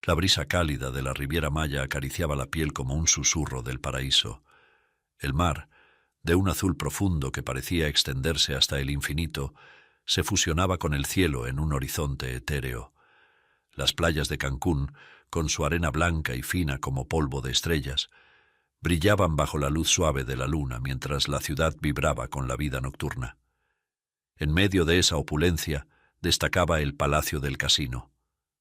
La brisa cálida de la Riviera Maya acariciaba la piel como un susurro del paraíso. El mar, de un azul profundo que parecía extenderse hasta el infinito, se fusionaba con el cielo en un horizonte etéreo. Las playas de Cancún, con su arena blanca y fina como polvo de estrellas, brillaban bajo la luz suave de la luna mientras la ciudad vibraba con la vida nocturna. En medio de esa opulencia destacaba el Palacio del Casino,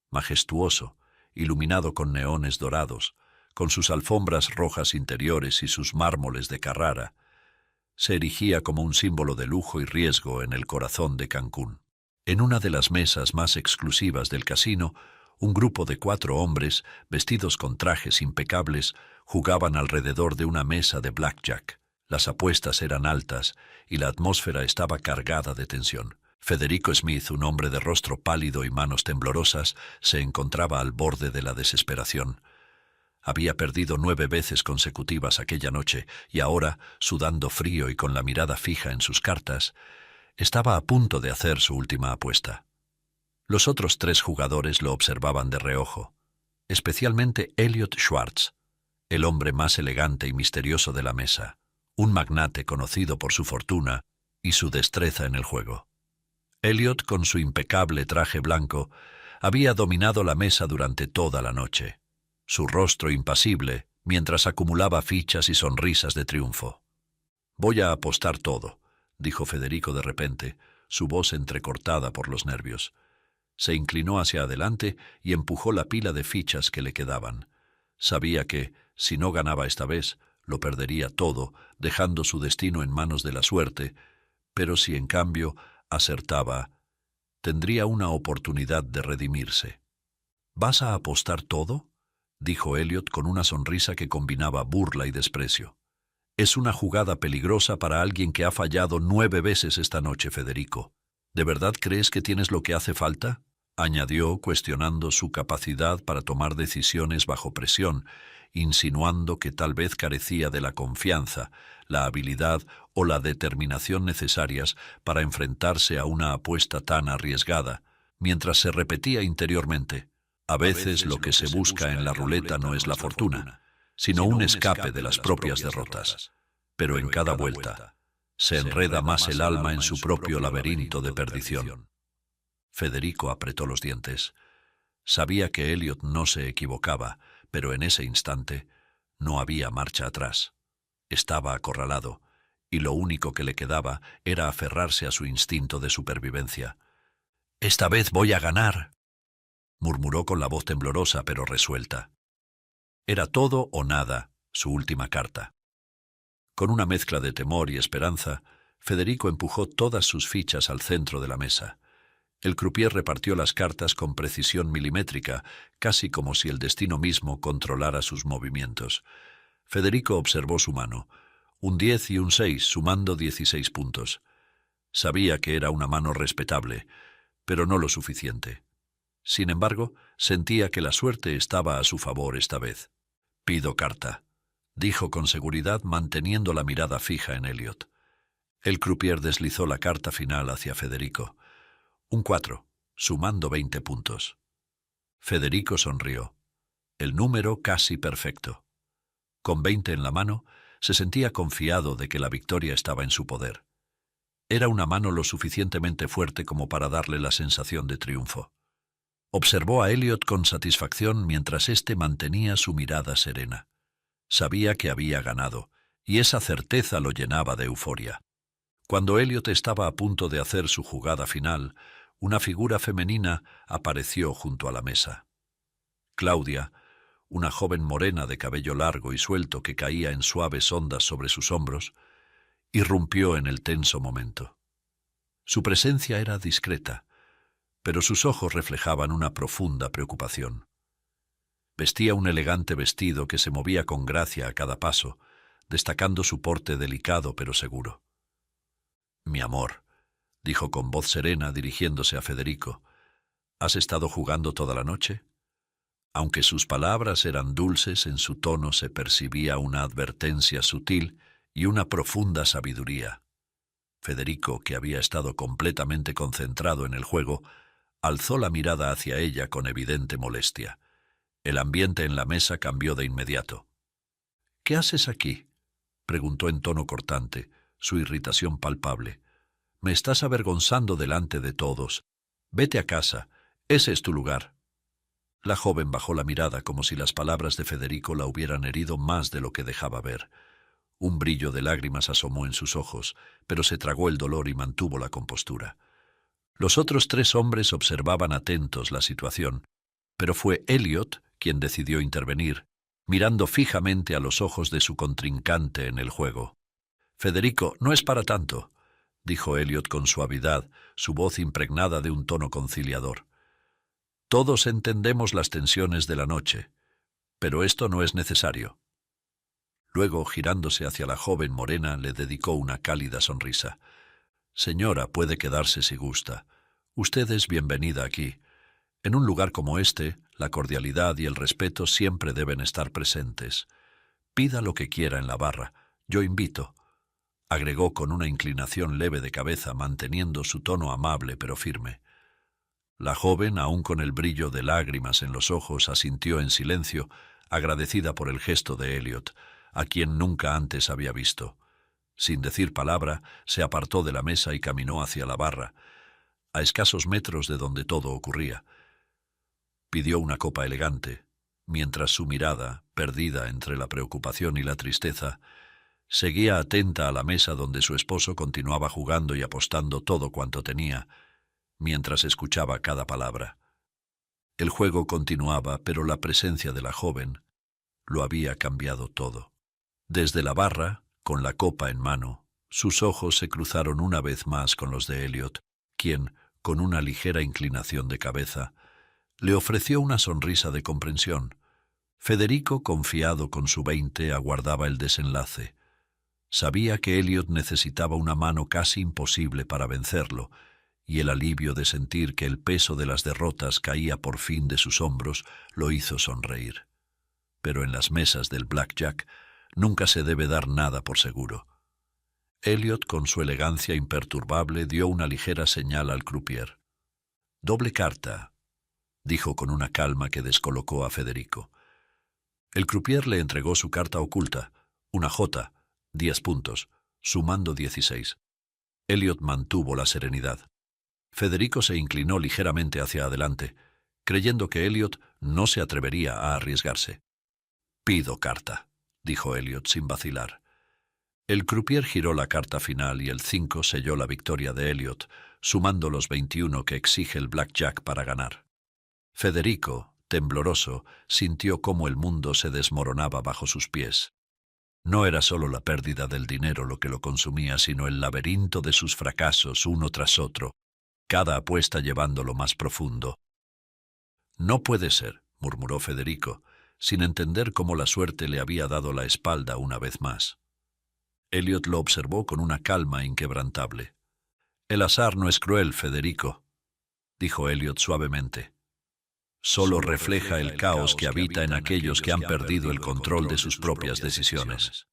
majestuoso, iluminado con neones dorados, con sus alfombras rojas interiores y sus mármoles de Carrara. Se erigía como un símbolo de lujo y riesgo en el corazón de Cancún. En una de las mesas más exclusivas del casino, un grupo de 4 hombres, vestidos con trajes impecables, jugaban alrededor de una mesa de blackjack. Las apuestas eran altas y la atmósfera estaba cargada de tensión. Federico Smith, un hombre de rostro pálido y manos temblorosas, se encontraba al borde de la desesperación. Había perdido 9 veces consecutivas aquella noche y ahora, sudando frío y con la mirada fija en sus cartas, estaba a punto de hacer su última apuesta. Los otros 3 jugadores lo observaban de reojo, especialmente Elliot Schwartz, el hombre más elegante y misterioso de la mesa, un magnate conocido por su fortuna y su destreza en el juego. Elliot, con su impecable traje blanco, había dominado la mesa durante toda la noche, su rostro impasible mientras acumulaba fichas y sonrisas de triunfo. «Voy a apostar todo», dijo Federico de repente, su voz entrecortada por los nervios. Se inclinó hacia adelante y empujó la pila de fichas que le quedaban. Sabía que, si no ganaba esta vez, lo perdería todo, dejando su destino en manos de la suerte, pero si en cambio acertaba, tendría una oportunidad de redimirse. «¿Vas a apostar todo?», dijo Elliot con una sonrisa que combinaba burla y desprecio. «Es una jugada peligrosa para alguien que ha fallado 9 veces esta noche, Federico. ¿De verdad crees que tienes lo que hace falta?», añadió, cuestionando su capacidad para tomar decisiones bajo presión, insinuando que tal vez carecía de la confianza, la habilidad o la determinación necesarias para enfrentarse a una apuesta tan arriesgada, mientras se repetía interiormente: «A veces lo que se busca en la ruleta no es la fortuna, sino un escape de las propias derrotas. Pero en cada vuelta se enreda más el alma en su propio laberinto de perdición». Federico apretó los dientes. Sabía que Elliot no se equivocaba, pero en ese instante no había marcha atrás. Estaba acorralado, y lo único que le quedaba era aferrarse a su instinto de supervivencia. «Esta vez voy a ganar», murmuró con la voz temblorosa pero resuelta. Era todo o nada su última carta. Con una mezcla de temor y esperanza, Federico empujó todas sus fichas al centro de la mesa. El croupier repartió las cartas con precisión milimétrica, casi como si el destino mismo controlara sus movimientos. Federico observó su mano, un 10 y un 6, sumando 16 puntos. Sabía que era una mano respetable, pero no lo suficiente. Sin embargo, sentía que la suerte estaba a su favor esta vez. «Pido carta», dijo con seguridad, manteniendo la mirada fija en Elliot. El croupier deslizó la carta final hacia Federico. Un 4, sumando 20 puntos. Federico sonrió. El número casi perfecto. Con 20 en la mano, se sentía confiado de que la victoria estaba en su poder. Era una mano lo suficientemente fuerte como para darle la sensación de triunfo. Observó a Elliot con satisfacción mientras éste mantenía su mirada serena. Sabía que había ganado, y esa certeza lo llenaba de euforia. Cuando Elliot estaba a punto de hacer su jugada final, una figura femenina apareció junto a la mesa. Claudia, una joven morena de cabello largo y suelto que caía en suaves ondas sobre sus hombros, irrumpió en el tenso momento. Su presencia era discreta, pero sus ojos reflejaban una profunda preocupación. Vestía un elegante vestido que se movía con gracia a cada paso, destacando su porte delicado pero seguro. «Mi amor», dijo con voz serena dirigiéndose a Federico, «¿has estado jugando toda la noche?». Aunque sus palabras eran dulces, en su tono se percibía una advertencia sutil y una profunda sabiduría. Federico, que había estado completamente concentrado en el juego, alzó la mirada hacia ella con evidente molestia. El ambiente en la mesa cambió de inmediato. «¿Qué haces aquí?», preguntó en tono cortante, su irritación palpable. «Me estás avergonzando delante de todos. Vete a casa. Ese es tu lugar». La joven bajó la mirada como si las palabras de Federico la hubieran herido más de lo que dejaba ver. Un brillo de lágrimas asomó en sus ojos, pero se tragó el dolor y mantuvo la compostura. Los otros 3 hombres observaban atentos la situación, pero fue Elliot quien decidió intervenir, mirando fijamente a los ojos de su contrincante en el juego. «Federico, no es para tanto», dijo Elliot con suavidad, su voz impregnada de un tono conciliador. «Todos entendemos las tensiones de la noche, pero esto no es necesario». Luego, girándose hacia la joven morena, le dedicó una cálida sonrisa. «Señora, puede quedarse si gusta. Usted es bienvenida aquí. En un lugar como este, la cordialidad y el respeto siempre deben estar presentes. Pida lo que quiera en la barra. Yo invito», agregó con una inclinación leve de cabeza, manteniendo su tono amable pero firme. La joven, aún con el brillo de lágrimas en los ojos, asintió en silencio, agradecida por el gesto de Elliot, a quien nunca antes había visto. Sin decir palabra, se apartó de la mesa y caminó hacia la barra, a escasos metros de donde todo ocurría. Pidió una copa elegante, mientras su mirada, perdida entre la preocupación y la tristeza, seguía atenta a la mesa donde su esposo continuaba jugando y apostando todo cuanto tenía, mientras escuchaba cada palabra. El juego continuaba, pero la presencia de la joven lo había cambiado todo. Desde la barra, con la copa en mano, sus ojos se cruzaron una vez más con los de Elliot, quien, con una ligera inclinación de cabeza, le ofreció una sonrisa de comprensión. Federico, confiado con su 20, aguardaba el desenlace. Sabía que Elliot necesitaba una mano casi imposible para vencerlo, y el alivio de sentir que el peso de las derrotas caía por fin de sus hombros lo hizo sonreír. Pero en las mesas del blackjack nunca se debe dar nada por seguro. Elliot, con su elegancia imperturbable, dio una ligera señal al croupier. «Doble carta», dijo con una calma que descolocó a Federico. El croupier le entregó su carta oculta, una J, 10 puntos, sumando 16. Elliot mantuvo la serenidad. Federico se inclinó ligeramente hacia adelante, creyendo que Elliot no se atrevería a arriesgarse. «Pido carta», dijo Elliot sin vacilar. El croupier giró la carta final y el 5 selló la victoria de Elliot, sumando los 21 que exige el blackjack para ganar. Federico, tembloroso, sintió cómo el mundo se desmoronaba bajo sus pies. No era solo la pérdida del dinero lo que lo consumía, sino el laberinto de sus fracasos uno tras otro, cada apuesta llevándolo más profundo. «No puede ser», murmuró Federico, sin entender cómo la suerte le había dado la espalda una vez más. Elliot lo observó con una calma inquebrantable. «El azar no es cruel, Federico», dijo Elliot suavemente. «Solo refleja el caos que habita en aquellos que han perdido el control de sus propias decisiones».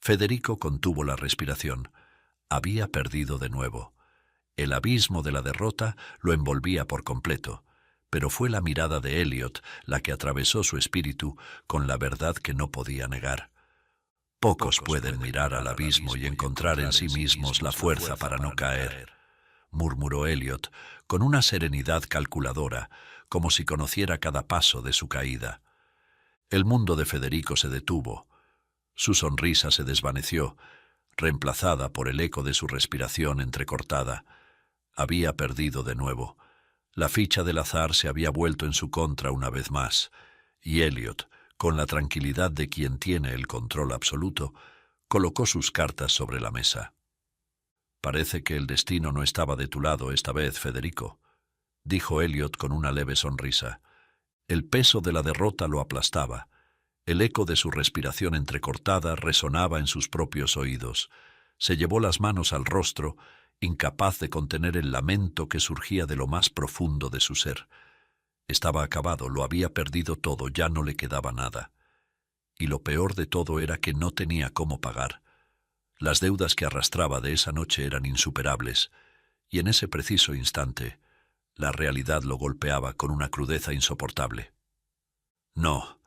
Federico contuvo la respiración. Había perdido de nuevo. El abismo de la derrota lo envolvía por completo, pero fue la mirada de Elliot la que atravesó su espíritu con la verdad que no podía negar. Pocos pueden mirar al abismo y encontrar en sí mismos la fuerza para no caer, murmuró Elliot con una serenidad calculadora, como si conociera cada paso de su caída. El mundo de Federico se detuvo. Su sonrisa se desvaneció, reemplazada por el eco de su respiración entrecortada. Había perdido de nuevo. La ficha del azar se había vuelto en su contra una vez más, y Elliot, con la tranquilidad de quien tiene el control absoluto, colocó sus cartas sobre la mesa. «Parece que el destino no estaba de tu lado esta vez, Federico», dijo Elliot con una leve sonrisa. El peso de la derrota lo aplastaba. El eco de su respiración entrecortada resonaba en sus propios oídos. Se llevó las manos al rostro, incapaz de contener el lamento que surgía de lo más profundo de su ser. Estaba acabado, lo había perdido todo, ya no le quedaba nada. Y lo peor de todo era que no tenía cómo pagar. Las deudas que arrastraba de esa noche eran insuperables, y en ese preciso instante la realidad lo golpeaba con una crudeza insoportable. No,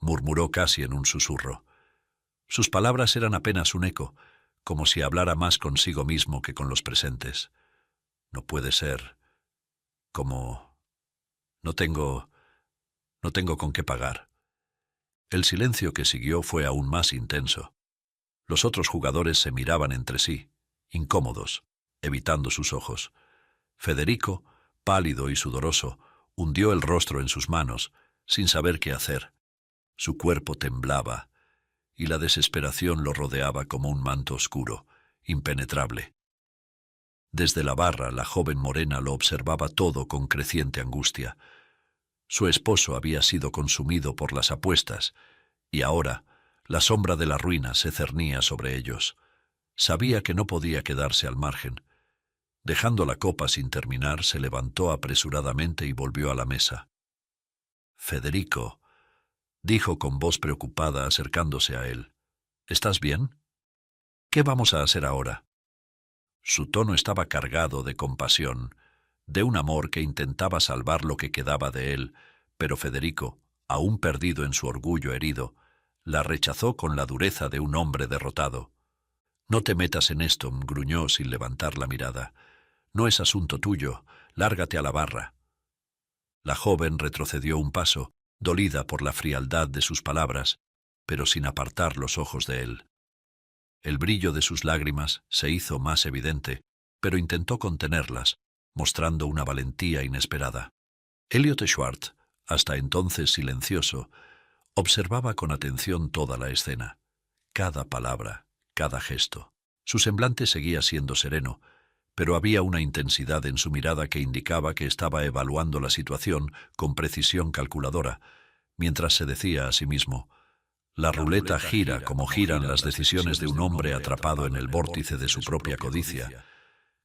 murmuró casi en un susurro. Sus palabras eran apenas un eco, como si hablara más consigo mismo que con los presentes. No puede ser. Como... No tengo con qué pagar. El silencio que siguió fue aún más intenso. Los otros jugadores se miraban entre sí, incómodos, evitando sus ojos. Federico, pálido y sudoroso, hundió el rostro en sus manos, sin saber qué hacer. Su cuerpo temblaba, y la desesperación lo rodeaba como un manto oscuro, impenetrable. Desde la barra, la joven morena lo observaba todo con creciente angustia. Su esposo había sido consumido por las apuestas, y ahora la sombra de la ruina se cernía sobre ellos. Sabía que no podía quedarse al margen. Dejando la copa sin terminar, se levantó apresuradamente y volvió a la mesa. «Federico», dijo con voz preocupada acercándose a él, «¿estás bien? ¿Qué vamos a hacer ahora?» Su tono estaba cargado de compasión, de un amor que intentaba salvar lo que quedaba de él, pero Federico, aún perdido en su orgullo herido, la rechazó con la dureza de un hombre derrotado. «No te metas en esto», gruñó sin levantar la mirada. «No es asunto tuyo, lárgate a la barra». La joven retrocedió un paso, dolida por la frialdad de sus palabras, pero sin apartar los ojos de él. El brillo de sus lágrimas se hizo más evidente, pero intentó contenerlas, mostrando una valentía inesperada. Elliot Schwartz, hasta entonces silencioso, observaba con atención toda la escena, cada palabra, cada gesto. Su semblante seguía siendo sereno, pero había una intensidad en su mirada que indicaba que estaba evaluando la situación con precisión calculadora, mientras se decía a sí mismo: «La ruleta gira como giran las decisiones de un hombre atrapado en el vórtice de su propia codicia.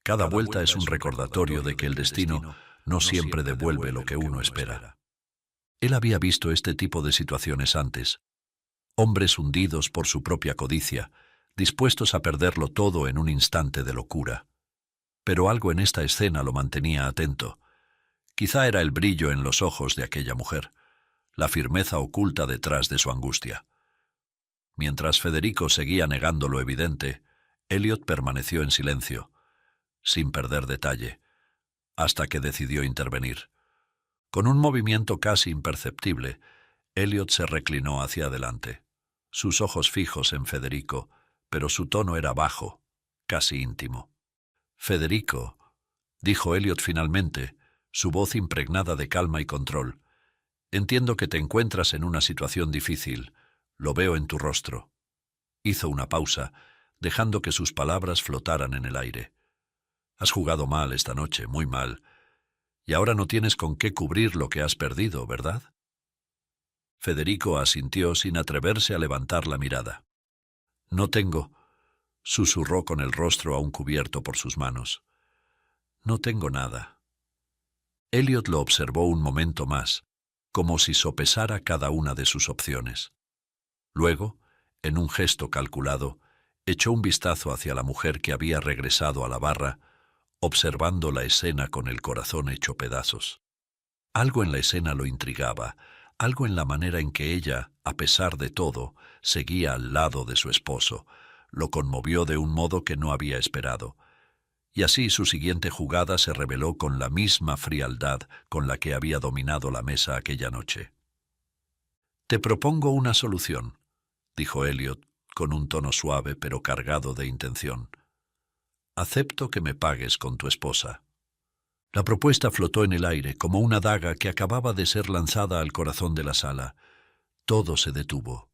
Cada vuelta es un recordatorio de que el destino no siempre devuelve lo que uno espera». Él había visto este tipo de situaciones antes. Hombres hundidos por su propia codicia, dispuestos a perderlo todo en un instante de locura. Pero algo en esta escena lo mantenía atento. Quizá era el brillo en los ojos de aquella mujer, la firmeza oculta detrás de su angustia. Mientras Federico seguía negando lo evidente, Elliot permaneció en silencio, sin perder detalle, hasta que decidió intervenir. Con un movimiento casi imperceptible, Elliot se reclinó hacia adelante, sus ojos fijos en Federico, pero su tono era bajo, casi íntimo. «Federico», dijo Elliot finalmente, su voz impregnada de calma y control, «entiendo que te encuentras en una situación difícil. Lo veo en tu rostro». Hizo una pausa, dejando que sus palabras flotaran en el aire. «Has jugado mal esta noche, muy mal. Y ahora no tienes con qué cubrir lo que has perdido, ¿verdad?» Federico asintió sin atreverse a levantar la mirada. «No tengo», susurró con el rostro aún cubierto por sus manos. «No tengo nada». Elliot lo observó un momento más, como si sopesara cada una de sus opciones. Luego, en un gesto calculado, echó un vistazo hacia la mujer que había regresado a la barra, observando la escena con el corazón hecho pedazos. Algo en la escena lo intrigaba, algo en la manera en que ella, a pesar de todo, seguía al lado de su esposo, lo conmovió de un modo que no había esperado. Y así su siguiente jugada se reveló con la misma frialdad con la que había dominado la mesa aquella noche. «Te propongo una solución», dijo Elliot, con un tono suave pero cargado de intención. «Acepto que me pagues con tu esposa». La propuesta flotó en el aire como una daga que acababa de ser lanzada al corazón de la sala. Todo se detuvo.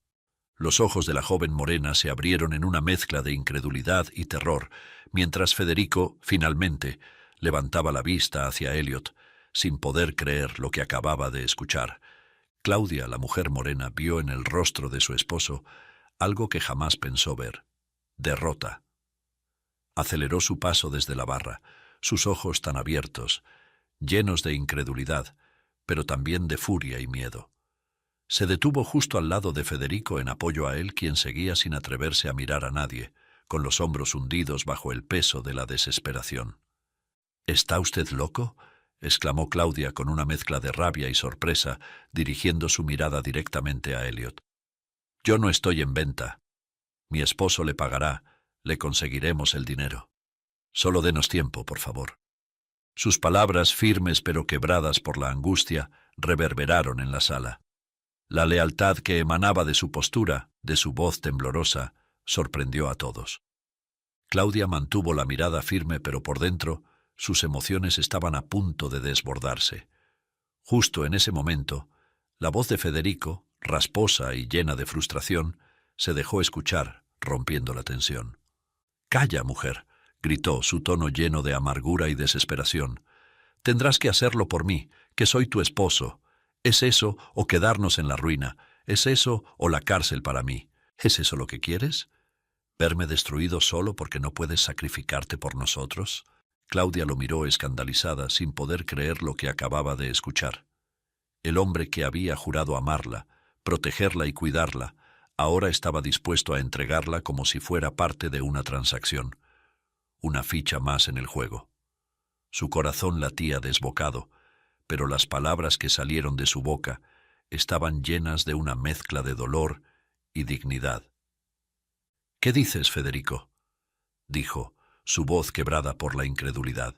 Los ojos de la joven morena se abrieron en una mezcla de incredulidad y terror, mientras Federico, finalmente, levantaba la vista hacia Elliot, sin poder creer lo que acababa de escuchar. Claudia, la mujer morena, vio en el rostro de su esposo algo que jamás pensó ver: derrota. Aceleró su paso desde la barra, sus ojos tan abiertos, llenos de incredulidad, pero también de furia y miedo. Se detuvo justo al lado de Federico en apoyo a él, quien seguía sin atreverse a mirar a nadie, con los hombros hundidos bajo el peso de la desesperación. «¿Está usted loco?», exclamó Claudia con una mezcla de rabia y sorpresa, dirigiendo su mirada directamente a Elliot. Yo no estoy en venta. Mi esposo le pagará, le conseguiremos el dinero. Solo denos tiempo, por favor. Sus palabras, firmes pero quebradas por la angustia, reverberaron en la sala. La lealtad que emanaba de su postura, de su voz temblorosa, sorprendió a todos. Claudia mantuvo la mirada firme, pero por dentro sus emociones estaban a punto de desbordarse. Justo en ese momento, la voz de Federico, rasposa y llena de frustración, se dejó escuchar, rompiendo la tensión. «Calla, mujer», gritó, su tono lleno de amargura y desesperación. «Tendrás que hacerlo por mí, que soy tu esposo. ¿Es eso o quedarnos en la ruina? ¿Es eso o la cárcel para mí? ¿Es eso lo que quieres? ¿Verme destruido solo porque no puedes sacrificarte por nosotros?» Claudia lo miró escandalizada, sin poder creer lo que acababa de escuchar. El hombre que había jurado amarla, protegerla y cuidarla, ahora estaba dispuesto a entregarla como si fuera parte de una transacción, una ficha más en el juego. Su corazón latía desbocado, pero las palabras que salieron de su boca estaban llenas de una mezcla de dolor y dignidad. «¿Qué dices, Federico?», dijo, su voz quebrada por la incredulidad.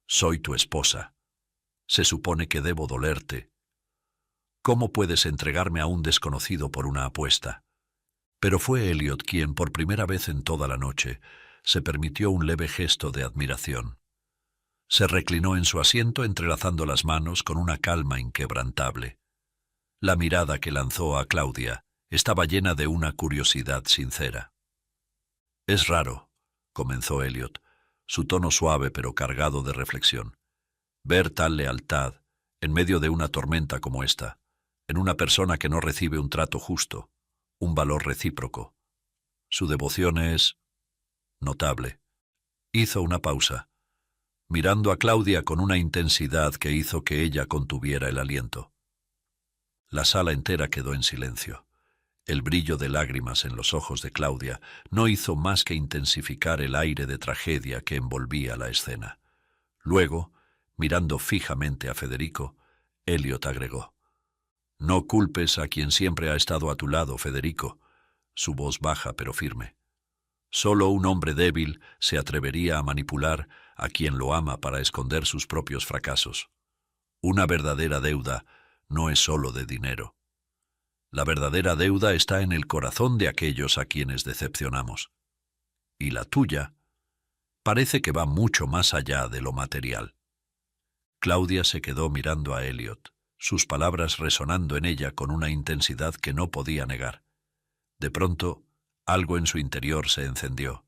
«Soy tu esposa. Se supone que debo dolerte. ¿Cómo puedes entregarme a un desconocido por una apuesta?» Pero fue Elliot quien, por primera vez en toda la noche, se permitió un leve gesto de admiración. Se reclinó en su asiento entrelazando las manos con una calma inquebrantable. La mirada que lanzó a Claudia estaba llena de una curiosidad sincera. «Es raro», comenzó Elliot, su tono suave pero cargado de reflexión, «ver tal lealtad en medio de una tormenta como esta, en una persona que no recibe un trato justo, un valor recíproco. Su devoción es notable». Hizo una pausa, mirando a Claudia con una intensidad que hizo que ella contuviera el aliento. La sala entera quedó en silencio. El brillo de lágrimas en los ojos de Claudia no hizo más que intensificar el aire de tragedia que envolvía la escena. Luego, mirando fijamente a Federico, Elliot agregó: «No culpes a quien siempre ha estado a tu lado, Federico», su voz baja pero firme. «Solo un hombre débil se atrevería a manipular a quien lo ama para esconder sus propios fracasos. Una verdadera deuda no es solo de dinero. La verdadera deuda está en el corazón de aquellos a quienes decepcionamos. Y la tuya parece que va mucho más allá de lo material». Claudia se quedó mirando a Elliot, sus palabras resonando en ella con una intensidad que no podía negar. De pronto, algo en su interior se encendió.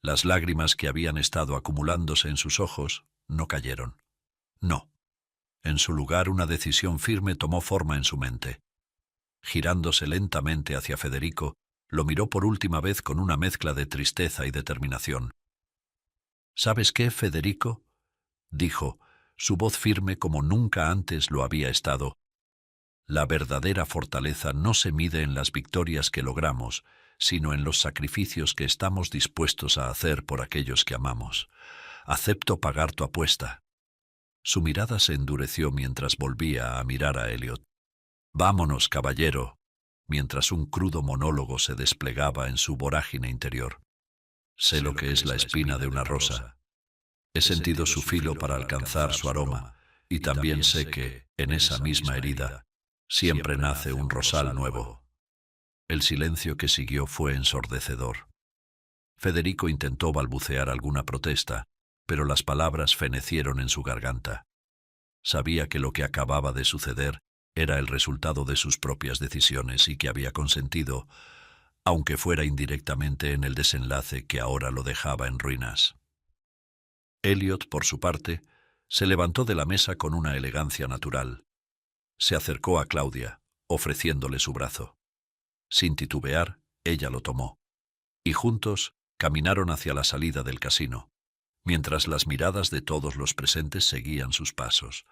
Las lágrimas que habían estado acumulándose en sus ojos no cayeron. No. En su lugar, una decisión firme tomó forma en su mente. Girándose lentamente hacia Federico, lo miró por última vez con una mezcla de tristeza y determinación. «¿Sabes qué, Federico?», dijo, su voz firme como nunca antes lo había estado. «La verdadera fortaleza no se mide en las victorias que logramos, sino en los sacrificios que estamos dispuestos a hacer por aquellos que amamos. Acepto pagar tu apuesta». Su mirada se endureció mientras volvía a mirar a Elliot. «Vámonos, caballero», mientras un crudo monólogo se desplegaba en su vorágine interior. «Sé lo que es la espina de una rosa. He sentido su filo para alcanzar su aroma, y también sé que, en esa misma herida, siempre nace un rosal nuevo». El silencio que siguió fue ensordecedor. Federico intentó balbucear alguna protesta, pero las palabras fenecieron en su garganta. Sabía que lo que acababa de suceder era el resultado de sus propias decisiones y que había consentido, aunque fuera indirectamente, en el desenlace que ahora lo dejaba en ruinas. Elliot, por su parte, se levantó de la mesa con una elegancia natural. Se acercó a Claudia, ofreciéndole su brazo. Sin titubear, ella lo tomó, y juntos caminaron hacia la salida del casino, mientras las miradas de todos los presentes seguían sus pasos.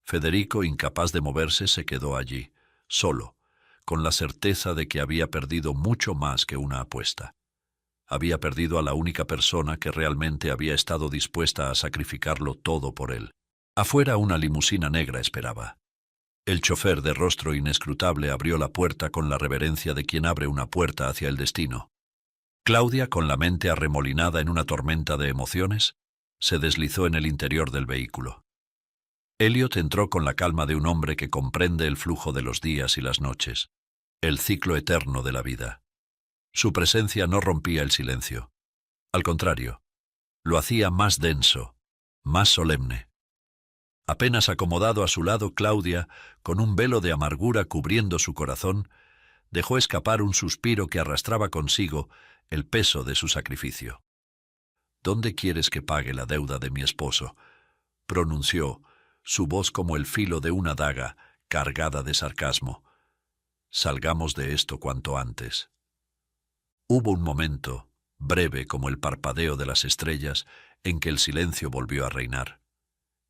Federico, incapaz de moverse, se quedó allí, solo, con la certeza de que había perdido mucho más que una apuesta. Había perdido a la única persona que realmente había estado dispuesta a sacrificarlo todo por él. Afuera una limusina negra esperaba. El chofer de rostro inescrutable abrió la puerta con la reverencia de quien abre una puerta hacia el destino. Claudia, con la mente arremolinada en una tormenta de emociones, se deslizó en el interior del vehículo. Elliot entró con la calma de un hombre que comprende el flujo de los días y las noches, el ciclo eterno de la vida. Su presencia no rompía el silencio. Al contrario, lo hacía más denso, más solemne. Apenas acomodado a su lado, Claudia, con un velo de amargura cubriendo su corazón, dejó escapar un suspiro que arrastraba consigo el peso de su sacrificio. «¿Dónde quieres que pague la deuda de mi esposo?», pronunció, su voz como el filo de una daga cargada de sarcasmo. «Salgamos de esto cuanto antes». Hubo un momento, breve como el parpadeo de las estrellas, en que el silencio volvió a reinar.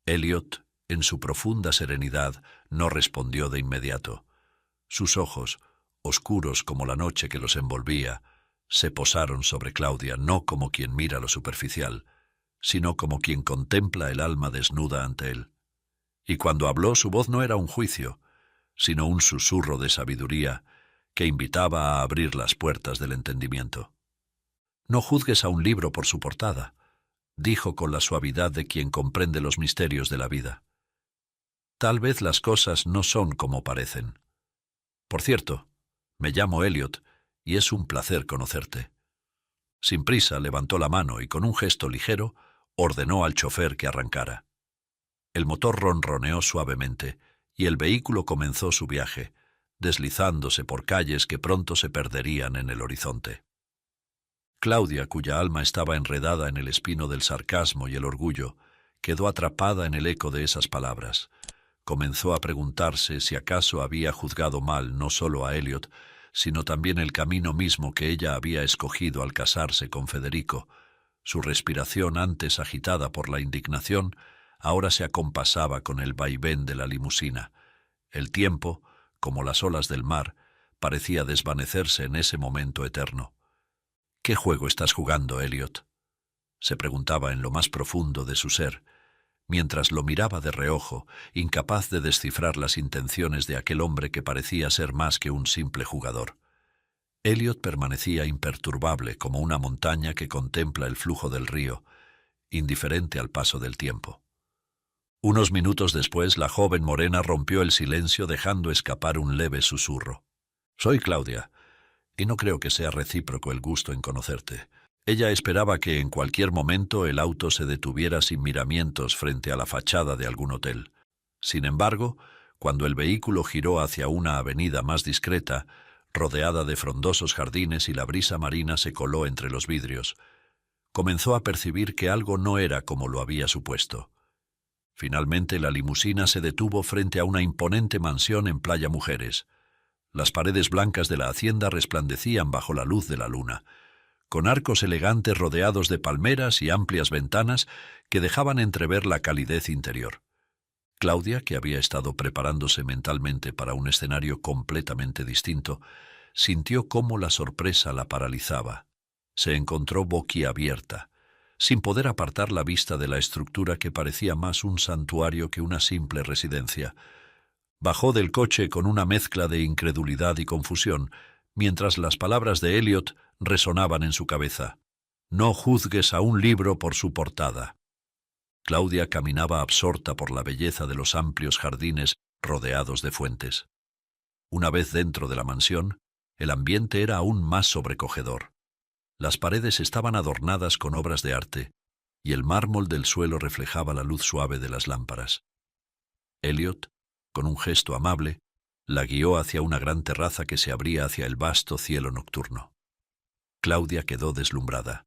Elliot, en su profunda serenidad, no respondió de inmediato. Sus ojos, oscuros como la noche que los envolvía, se posaron sobre Claudia no como quien mira lo superficial, sino como quien contempla el alma desnuda ante él. Y cuando habló, su voz no era un juicio, sino un susurro de sabiduría que invitaba a abrir las puertas del entendimiento. «No juzgues a un libro por su portada», dijo con la suavidad de quien comprende los misterios de la vida. «Tal vez las cosas no son como parecen. Por cierto, me llamo Elliot y es un placer conocerte». Sin prisa levantó la mano y con un gesto ligero ordenó al chofer que arrancara. El motor ronroneó suavemente y el vehículo comenzó su viaje, deslizándose por calles que pronto se perderían en el horizonte. Claudia, cuya alma estaba enredada en el espino del sarcasmo y el orgullo, quedó atrapada en el eco de esas palabras. Comenzó a preguntarse si acaso había juzgado mal no solo a Elliot, sino también el camino mismo que ella había escogido al casarse con Federico. Su respiración, antes agitada por la indignación, ahora se acompasaba con el vaivén de la limusina. El tiempo, como las olas del mar, parecía desvanecerse en ese momento eterno. «¿Qué juego estás jugando, Elliot?», se preguntaba en lo más profundo de su ser, mientras lo miraba de reojo, incapaz de descifrar las intenciones de aquel hombre que parecía ser más que un simple jugador. Elliot permanecía imperturbable como una montaña que contempla el flujo del río, indiferente al paso del tiempo. Unos minutos después, la joven morena rompió el silencio dejando escapar un leve susurro. «Soy Claudia, y no creo que sea recíproco el gusto en conocerte». Ella esperaba que en cualquier momento el auto se detuviera sin miramientos frente a la fachada de algún hotel. Sin embargo, cuando el vehículo giró hacia una avenida más discreta, rodeada de frondosos jardines y la brisa marina se coló entre los vidrios, comenzó a percibir que algo no era como lo había supuesto. Finalmente la limusina se detuvo frente a una imponente mansión en Playa Mujeres. Las paredes blancas de la hacienda resplandecían bajo la luz de la luna, con arcos elegantes rodeados de palmeras y amplias ventanas que dejaban entrever la calidez interior. Claudia, que había estado preparándose mentalmente para un escenario completamente distinto, sintió cómo la sorpresa la paralizaba. Se encontró boquiabierta, sin poder apartar la vista de la estructura que parecía más un santuario que una simple residencia. Bajó del coche con una mezcla de incredulidad y confusión, mientras las palabras de Elliot resonaban en su cabeza. «No juzgues a un libro por su portada». Claudia caminaba absorta por la belleza de los amplios jardines rodeados de fuentes. Una vez dentro de la mansión, el ambiente era aún más sobrecogedor. Las paredes estaban adornadas con obras de arte, y el mármol del suelo reflejaba la luz suave de las lámparas. Elliot, con un gesto amable, la guió hacia una gran terraza que se abría hacia el vasto cielo nocturno. Claudia quedó deslumbrada.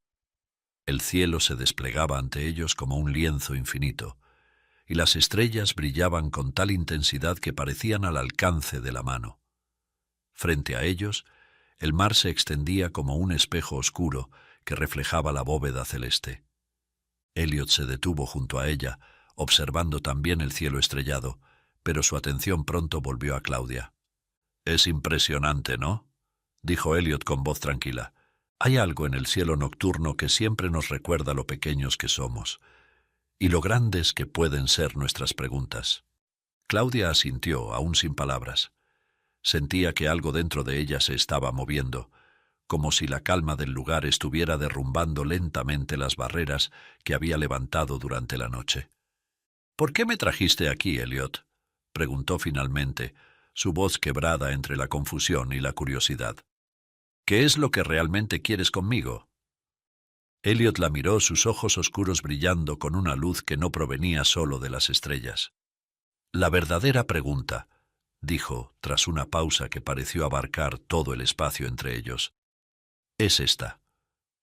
El cielo se desplegaba ante ellos como un lienzo infinito, y las estrellas brillaban con tal intensidad que parecían al alcance de la mano. Frente a ellos, el mar se extendía como un espejo oscuro que reflejaba la bóveda celeste. Elliot se detuvo junto a ella, observando también el cielo estrellado, pero su atención pronto volvió a Claudia. «Es impresionante, ¿no?», dijo Elliot con voz tranquila. «Hay algo en el cielo nocturno que siempre nos recuerda lo pequeños que somos. y lo grandes que pueden ser nuestras preguntas. Claudia asintió, aún sin palabras. Sentía que algo dentro de ella se estaba moviendo, como si la calma del lugar estuviera derrumbando lentamente las barreras que había levantado durante la noche. «¿Por qué me trajiste aquí, Elliot?», preguntó finalmente, su voz quebrada entre la confusión y la curiosidad. «¿Qué es lo que realmente quieres conmigo?». Elliot la miró, sus ojos oscuros brillando con una luz que no provenía solo de las estrellas. «La verdadera pregunta», dijo, tras una pausa que pareció abarcar todo el espacio entre ellos, «es esta.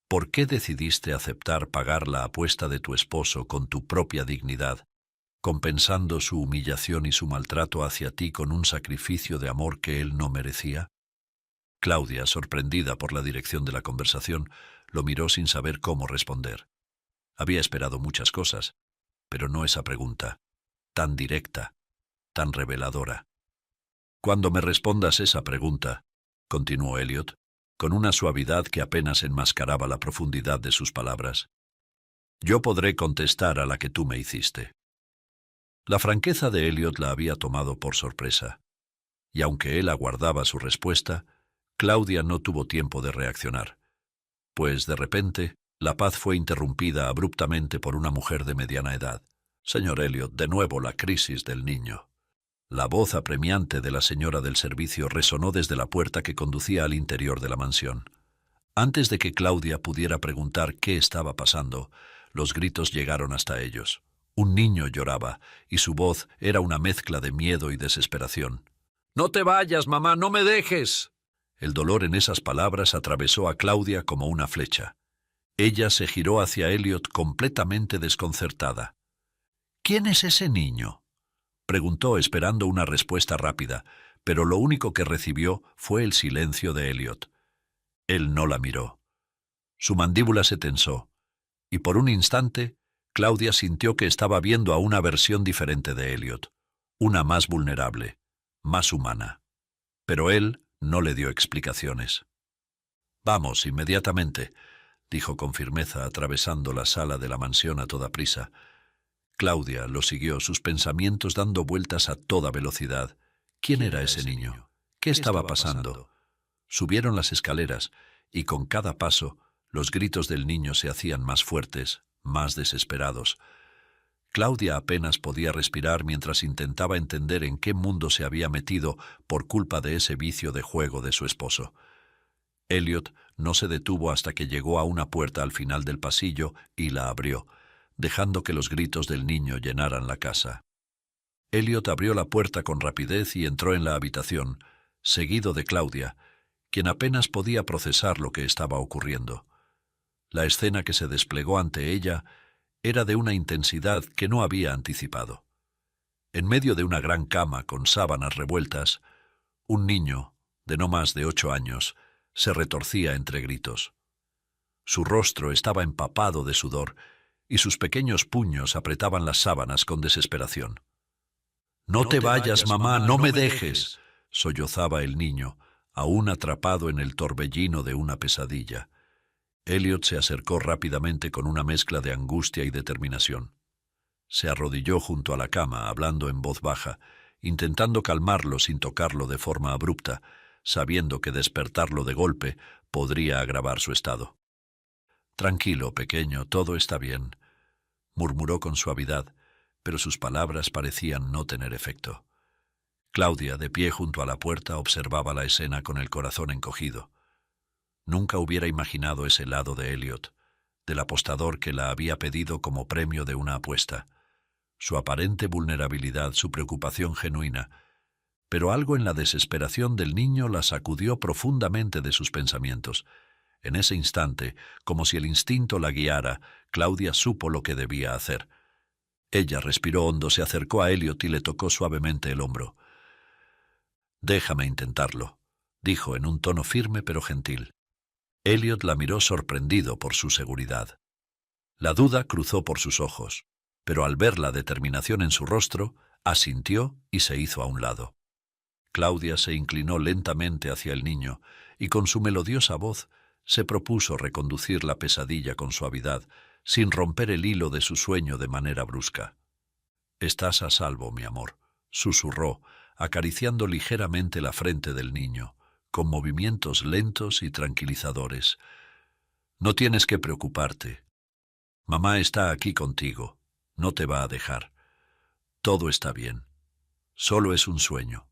¿Por qué decidiste aceptar pagar la apuesta de tu esposo con tu propia dignidad, compensando su humillación y su maltrato hacia ti con un sacrificio de amor que él no merecía?» Claudia, sorprendida por la dirección de la conversación, lo miró sin saber cómo responder. Había esperado muchas cosas, pero no esa pregunta, tan directa, tan reveladora. «Cuando me respondas esa pregunta», continuó Elliot, con una suavidad que apenas enmascaraba la profundidad de sus palabras, «yo podré contestar a la que tú me hiciste». La franqueza de Elliot la había tomado por sorpresa, y aunque él aguardaba su respuesta, Claudia no tuvo tiempo de reaccionar, pues de repente la paz fue interrumpida abruptamente por una mujer de mediana edad. «Señor Elliot, de nuevo la crisis del niño». La voz apremiante de la señora del servicio resonó desde la puerta que conducía al interior de la mansión. Antes de que Claudia pudiera preguntar qué estaba pasando, los gritos llegaron hasta ellos. Un niño lloraba, y su voz era una mezcla de miedo y desesperación. «¡No te vayas, mamá! ¡No me dejes!». El dolor en esas palabras atravesó a Claudia como una flecha. Ella se giró hacia Elliot completamente desconcertada. «¿Quién es ese niño?», preguntó esperando una respuesta rápida, pero lo único que recibió fue el silencio de Elliot. Él no la miró. Su mandíbula se tensó, y por un instante Claudia sintió que estaba viendo a una versión diferente de Elliot, una más vulnerable, más humana. Pero él no le dio explicaciones. «Vamos, inmediatamente», dijo con firmeza, atravesando la sala de la mansión a toda prisa. Claudia lo siguió, sus pensamientos dando vueltas a toda velocidad. ¿Quién era ese niño? ¿Qué estaba pasando? Subieron las escaleras, y con cada paso los gritos del niño se hacían más fuertes, más desesperados. Claudia apenas podía respirar mientras intentaba entender en qué mundo se había metido por culpa de ese vicio de juego de su esposo. Elliot no se detuvo hasta que llegó a una puerta al final del pasillo y la abrió, dejando que los gritos del niño llenaran la casa. Elliot abrió la puerta con rapidez y entró en la habitación, seguido de Claudia, quien apenas podía procesar lo que estaba ocurriendo. La escena que se desplegó ante ella era de una intensidad que no había anticipado. En medio de una gran cama con sábanas revueltas, un niño, de no más de 8 años, se retorcía entre gritos. Su rostro estaba empapado de sudor, y sus pequeños puños apretaban las sábanas con desesperación. «No te vayas, mamá, no me dejes», sollozaba el niño, aún atrapado en el torbellino de una pesadilla. Elliot se acercó rápidamente con una mezcla de angustia y determinación. Se arrodilló junto a la cama, hablando en voz baja, intentando calmarlo sin tocarlo de forma abrupta, sabiendo que despertarlo de golpe podría agravar su estado. «Tranquilo, pequeño, todo está bien», murmuró con suavidad, pero sus palabras parecían no tener efecto. Claudia, de pie junto a la puerta, observaba la escena con el corazón encogido. Nunca hubiera imaginado ese lado de Elliot, del apostador que la había pedido como premio de una apuesta. Su aparente vulnerabilidad, su preocupación genuina, pero algo en la desesperación del niño la sacudió profundamente de sus pensamientos. En ese instante, como si el instinto la guiara, Claudia supo lo que debía hacer. Ella respiró hondo, se acercó a Elliot y le tocó suavemente el hombro. «Déjame intentarlo», dijo en un tono firme pero gentil. Elliot la miró sorprendido por su seguridad. La duda cruzó por sus ojos, pero al ver la determinación en su rostro, asintió y se hizo a un lado. Claudia se inclinó lentamente hacia el niño y con su melodiosa voz se propuso reconducir la pesadilla con suavidad, sin romper el hilo de su sueño de manera brusca. «Estás a salvo, mi amor», susurró, acariciando ligeramente la frente del niño, con movimientos lentos y tranquilizadores. «No tienes que preocuparte. Mamá está aquí contigo. No te va a dejar. Todo está bien. Solo es un sueño.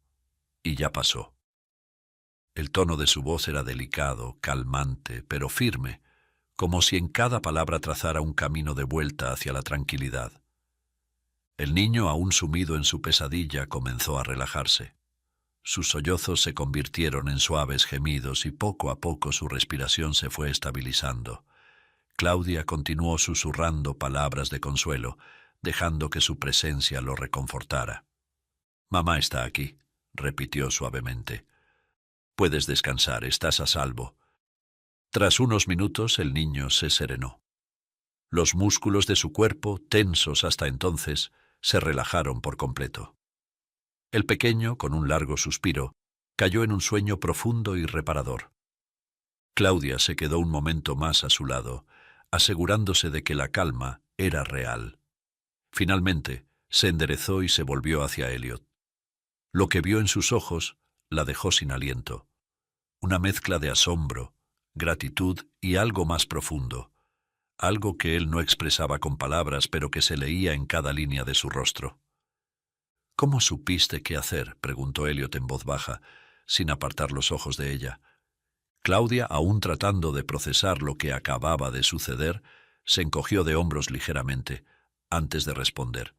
Y ya pasó». El tono de su voz era delicado, calmante, pero firme, como si en cada palabra trazara un camino de vuelta hacia la tranquilidad. El niño, aún sumido en su pesadilla, comenzó a relajarse. Sus sollozos se convirtieron en suaves gemidos y poco a poco su respiración se fue estabilizando. Claudia continuó susurrando palabras de consuelo, dejando que su presencia lo reconfortara. «Mamá está aquí», repitió suavemente. «Puedes descansar, estás a salvo». Tras unos minutos el niño se serenó. Los músculos de su cuerpo, tensos hasta entonces, se relajaron por completo. El pequeño, con un largo suspiro, cayó en un sueño profundo y reparador. Claudia se quedó un momento más a su lado, asegurándose de que la calma era real. Finalmente, se enderezó y se volvió hacia Elliot. Lo que vio en sus ojos la dejó sin aliento. Una mezcla de asombro, gratitud y algo más profundo, algo que él no expresaba con palabras, pero que se leía en cada línea de su rostro. «¿Cómo supiste qué hacer?», preguntó Elliot en voz baja, sin apartar los ojos de ella. Claudia, aún tratando de procesar lo que acababa de suceder, se encogió de hombros ligeramente, antes de responder.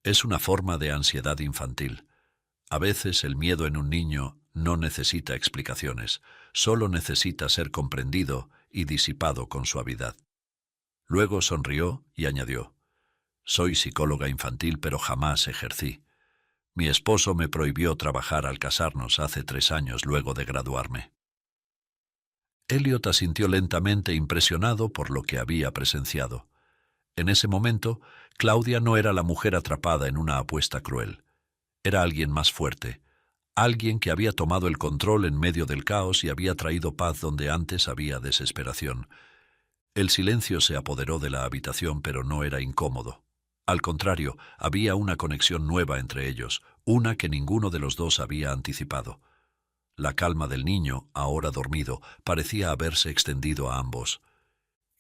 «Es una forma de ansiedad infantil. A veces el miedo en un niño no necesita explicaciones, solo necesita ser comprendido y disipado con suavidad». Luego sonrió y añadió: «Soy psicóloga infantil, pero jamás ejercí. Mi esposo me prohibió trabajar al casarnos hace 3 años luego de graduarme». Elliot asintió lentamente, impresionado por lo que había presenciado. En ese momento, Claudia no era la mujer atrapada en una apuesta cruel. Era alguien más fuerte, alguien que había tomado el control en medio del caos y había traído paz donde antes había desesperación. El silencio se apoderó de la habitación, pero no era incómodo. Al contrario, había una conexión nueva entre ellos, una que ninguno de los dos había anticipado. La calma del niño, ahora dormido, parecía haberse extendido a ambos.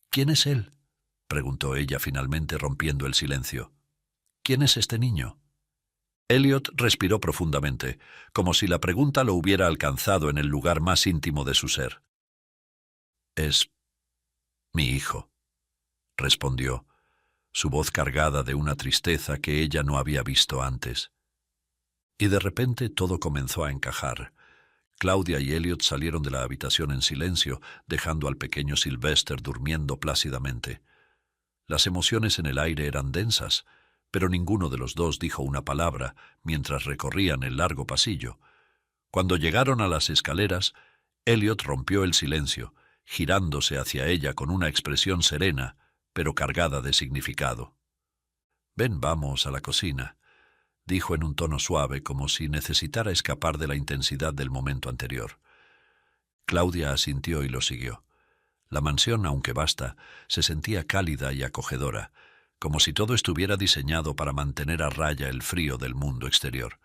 «¿Quién es él?», preguntó ella finalmente, rompiendo el silencio. «¿Quién es este niño?». Elliot respiró profundamente, como si la pregunta lo hubiera alcanzado en el lugar más íntimo de su ser. «Es mi hijo», respondió, su voz cargada de una tristeza que ella no había visto antes. Y de repente todo comenzó a encajar. Claudia y Elliot salieron de la habitación en silencio, dejando al pequeño Sylvester durmiendo plácidamente. Las emociones en el aire eran densas, pero ninguno de los dos dijo una palabra mientras recorrían el largo pasillo. Cuando llegaron a las escaleras, Elliot rompió el silencio, girándose hacia ella con una expresión serena, pero cargada de significado. «Ven, vamos a la cocina», dijo en un tono suave, como si necesitara escapar de la intensidad del momento anterior. Claudia asintió y lo siguió. La mansión, aunque vasta, se sentía cálida y acogedora, como si todo estuviera diseñado para mantener a raya el frío del mundo exterior.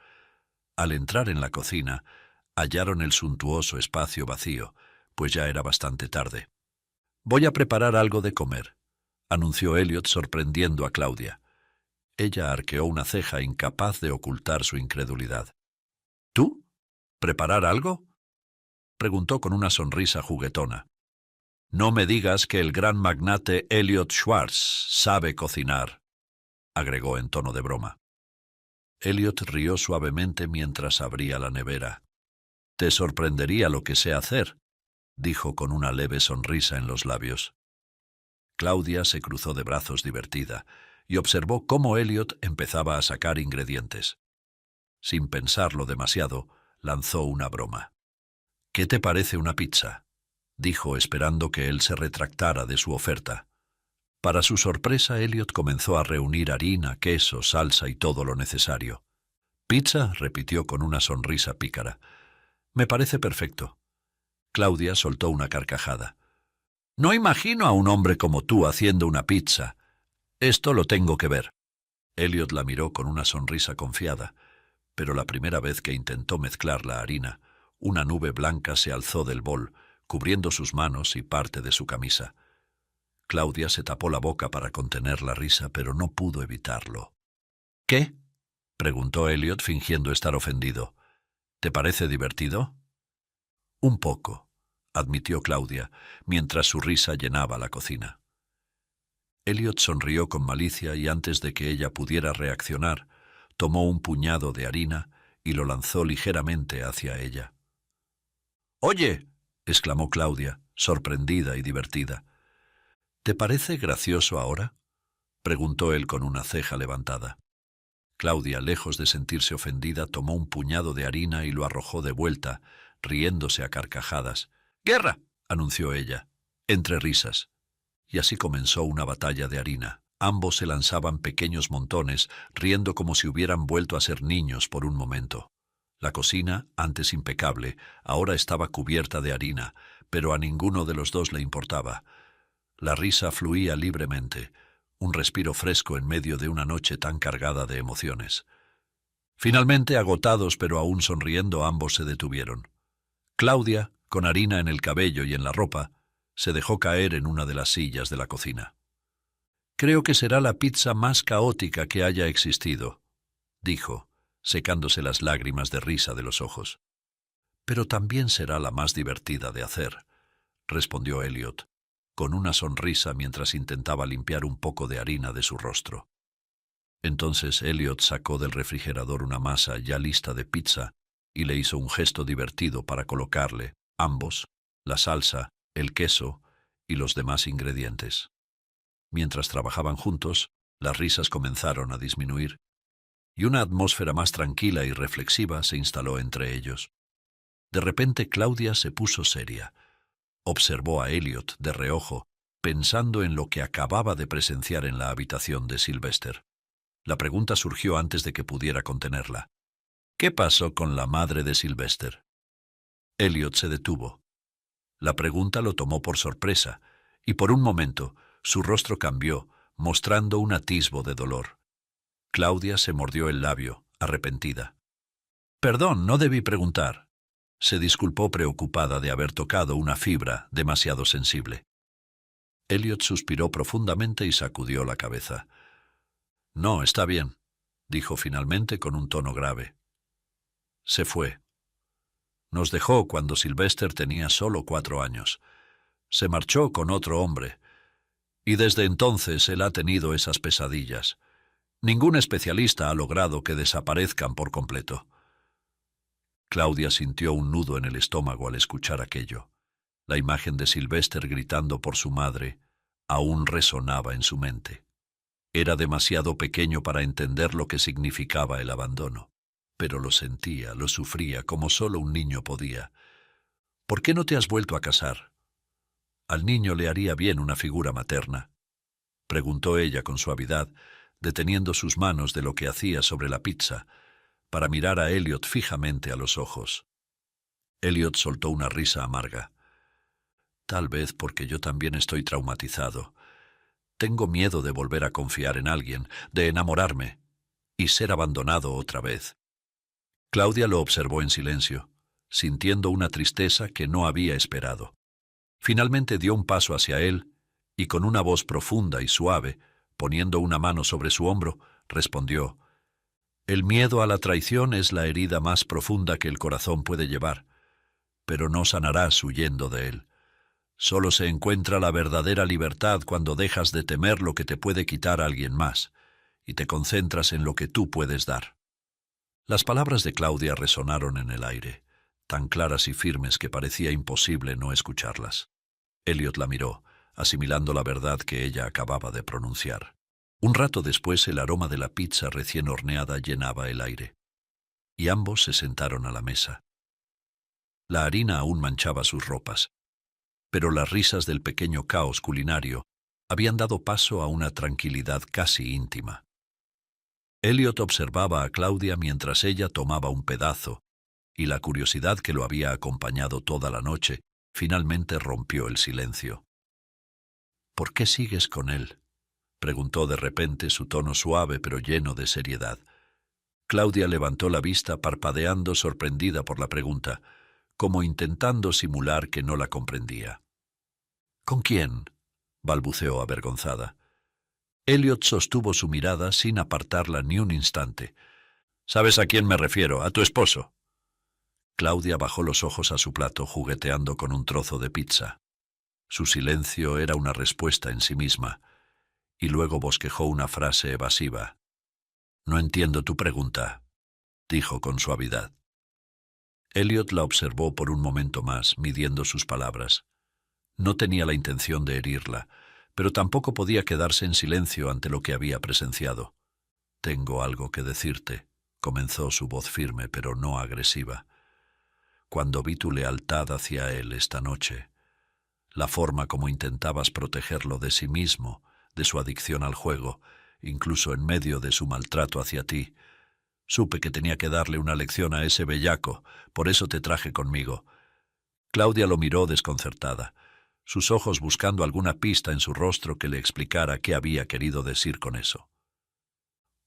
Al entrar en la cocina, hallaron el suntuoso espacio vacío, pues ya era bastante tarde. «Voy a preparar algo de comer», anunció Elliot, sorprendiendo a Claudia. Ella arqueó una ceja, incapaz de ocultar su incredulidad. «¿Tú? ¿Preparar algo?», preguntó con una sonrisa juguetona. «No me digas que el gran magnate Elliot Schwartz sabe cocinar», agregó en tono de broma. Elliot rió suavemente mientras abría la nevera. «Te sorprendería lo que sé hacer», dijo con una leve sonrisa en los labios. Claudia se cruzó de brazos divertida y observó cómo Elliot empezaba a sacar ingredientes. Sin pensarlo demasiado, lanzó una broma. «¿Qué te parece una pizza?», dijo, esperando que él se retractara de su oferta. Para su sorpresa, Elliot comenzó a reunir harina, queso, salsa y todo lo necesario. «¿Pizza?», repitió con una sonrisa pícara. «Me parece perfecto». Claudia soltó una carcajada. No imagino a un hombre como tú haciendo una pizza. Esto lo tengo que ver. Elliot la miró con una sonrisa confiada, pero la primera vez que intentó mezclar la harina, una nube blanca se alzó del bol, cubriendo sus manos y parte de su camisa. Claudia se tapó la boca para contener la risa, pero no pudo evitarlo. ¿Qué? Preguntó Elliot fingiendo estar ofendido. ¿Te parece divertido? Un poco, admitió Claudia, mientras su risa llenaba la cocina. Elliot sonrió con malicia y antes de que ella pudiera reaccionar, tomó un puñado de harina y lo lanzó ligeramente hacia ella. «¡Oye!», exclamó Claudia, sorprendida y divertida. «¿Te parece gracioso ahora?», preguntó él con una ceja levantada. Claudia, lejos de sentirse ofendida, tomó un puñado de harina y lo arrojó de vuelta, riéndose a carcajadas. «¡Guerra!», anunció ella, entre risas. Y así comenzó una batalla de harina. Ambos se lanzaban pequeños montones, riendo como si hubieran vuelto a ser niños por un momento. La cocina, antes impecable, ahora estaba cubierta de harina, pero a ninguno de los dos le importaba. La risa fluía libremente, un respiro fresco en medio de una noche tan cargada de emociones. Finalmente, agotados pero aún sonriendo, ambos se detuvieron. Claudia, con harina en el cabello y en la ropa, se dejó caer en una de las sillas de la cocina. «Creo que será la pizza más caótica que haya existido», dijo, secándose las lágrimas de risa de los ojos. «Pero también será la más divertida de hacer», respondió Elliot, con una sonrisa mientras intentaba limpiar un poco de harina de su rostro. Entonces Elliot sacó del refrigerador una masa ya lista de pizza y le hizo un gesto divertido para colocarle, ambos, la salsa, el queso y los demás ingredientes. Mientras trabajaban juntos, las risas comenzaron a disminuir, y una atmósfera más tranquila y reflexiva se instaló entre ellos. De repente Claudia se puso seria. Observó a Elliot de reojo, pensando en lo que acababa de presenciar en la habitación de Sylvester. La pregunta surgió antes de que pudiera contenerla. «¿Qué pasó con la madre de Sylvester?». Elliot se detuvo. La pregunta lo tomó por sorpresa, y por un momento su rostro cambió, mostrando un atisbo de dolor. Claudia se mordió el labio, arrepentida. «Perdón, no debí preguntar». Se disculpó preocupada de haber tocado una fibra demasiado sensible. Elliot suspiró profundamente y sacudió la cabeza. «No, está bien», dijo finalmente con un tono grave. Se fue. Nos dejó cuando Sylvester tenía solo 4 años. Se marchó con otro hombre, y desde entonces él ha tenido esas pesadillas. Ningún especialista ha logrado que desaparezcan por completo. Claudia sintió un nudo en el estómago al escuchar aquello. La imagen de Sylvester gritando por su madre aún resonaba en su mente. Era demasiado pequeño para entender lo que significaba el abandono, pero lo sentía, lo sufría como solo un niño podía. «¿Por qué no te has vuelto a casar? Al niño le haría bien una figura materna», preguntó ella con suavidad, deteniendo sus manos de lo que hacía sobre la pizza, para mirar a Elliot fijamente a los ojos. Elliot soltó una risa amarga. «Tal vez porque yo también estoy traumatizado. Tengo miedo de volver a confiar en alguien, de enamorarme y ser abandonado otra vez». Claudia lo observó en silencio, sintiendo una tristeza que no había esperado. Finalmente dio un paso hacia él y con una voz profunda y suave, poniendo una mano sobre su hombro, respondió: «El miedo a la traición es la herida más profunda que el corazón puede llevar, pero no sanarás huyendo de él. Solo se encuentra la verdadera libertad cuando dejas de temer lo que te puede quitar a alguien más y te concentras en lo que tú puedes dar». Las palabras de Claudia resonaron en el aire, tan claras y firmes que parecía imposible no escucharlas. Elliot la miró, asimilando la verdad que ella acababa de pronunciar. Un rato después el aroma de la pizza recién horneada llenaba el aire, y ambos se sentaron a la mesa. La harina aún manchaba sus ropas, pero las risas del pequeño caos culinario habían dado paso a una tranquilidad casi íntima. Elliot observaba a Claudia mientras ella tomaba un pedazo, y la curiosidad que lo había acompañado toda la noche finalmente rompió el silencio. ¿Por qué sigues con él?, preguntó de repente, su tono suave pero lleno de seriedad. Claudia levantó la vista parpadeando, sorprendida por la pregunta, como intentando simular que no la comprendía. ¿Con quién?, balbuceó avergonzada. Elliot sostuvo su mirada sin apartarla ni un instante. «¿Sabes a quién me refiero? A tu esposo». Claudia bajó los ojos a su plato, jugueteando con un trozo de pizza. Su silencio era una respuesta en sí misma, y luego bosquejó una frase evasiva. «No entiendo tu pregunta», dijo con suavidad. Elliot la observó por un momento más, midiendo sus palabras. No tenía la intención de herirla, pero tampoco podía quedarse en silencio ante lo que había presenciado. «Tengo algo que decirte», comenzó su voz firme pero no agresiva. «Cuando vi tu lealtad hacia él esta noche, la forma como intentabas protegerlo de sí mismo, de su adicción al juego, incluso en medio de su maltrato hacia ti, supe que tenía que darle una lección a ese bellaco, por eso te traje conmigo». Claudia lo miró desconcertada, sus ojos buscando alguna pista en su rostro que le explicara qué había querido decir con eso.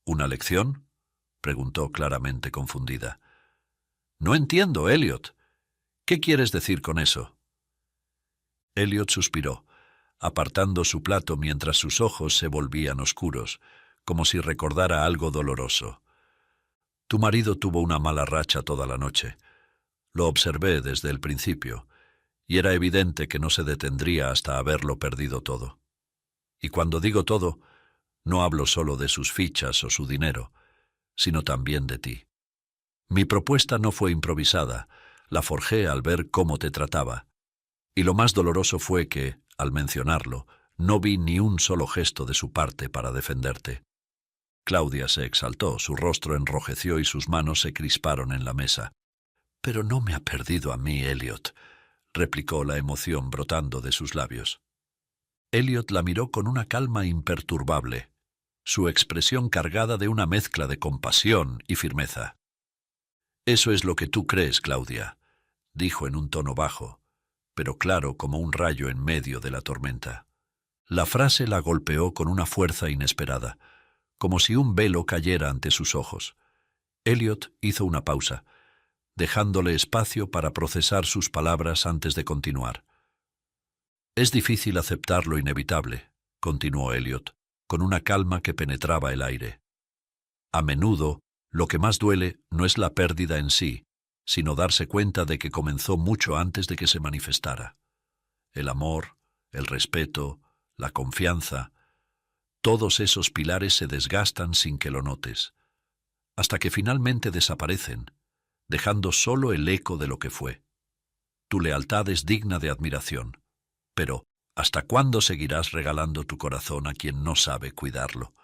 «¿Una lección?», preguntó claramente confundida. «No entiendo, Elliot. ¿Qué quieres decir con eso?». Elliot suspiró, apartando su plato mientras sus ojos se volvían oscuros, como si recordara algo doloroso. «Tu marido tuvo una mala racha toda la noche. Lo observé desde el principio, y era evidente que no se detendría hasta haberlo perdido todo. Y cuando digo todo, no hablo solo de sus fichas o su dinero, sino también de ti. Mi propuesta no fue improvisada, la forjé al ver cómo te trataba, y lo más doloroso fue que, al mencionarlo, no vi ni un solo gesto de su parte para defenderte». Claudia se exaltó, su rostro enrojeció y sus manos se crisparon en la mesa. «Pero no me ha perdido a mí, Elliot», replicó la emoción brotando de sus labios. Elliot la miró con una calma imperturbable, su expresión cargada de una mezcla de compasión y firmeza. «Eso es lo que tú crees, Claudia», dijo en un tono bajo, pero claro como un rayo en medio de la tormenta. La frase la golpeó con una fuerza inesperada, como si un velo cayera ante sus ojos. Elliot hizo una pausa, dejándole espacio para procesar sus palabras antes de continuar. «Es difícil aceptar lo inevitable», continuó Elliot, con una calma que penetraba el aire. «A menudo, lo que más duele no es la pérdida en sí, sino darse cuenta de que comenzó mucho antes de que se manifestara. El amor, el respeto, la confianza, todos esos pilares se desgastan sin que lo notes, hasta que finalmente desaparecen, dejando solo el eco de lo que fue. Tu lealtad es digna de admiración, pero ¿hasta cuándo seguirás regalando tu corazón a quien no sabe cuidarlo?»,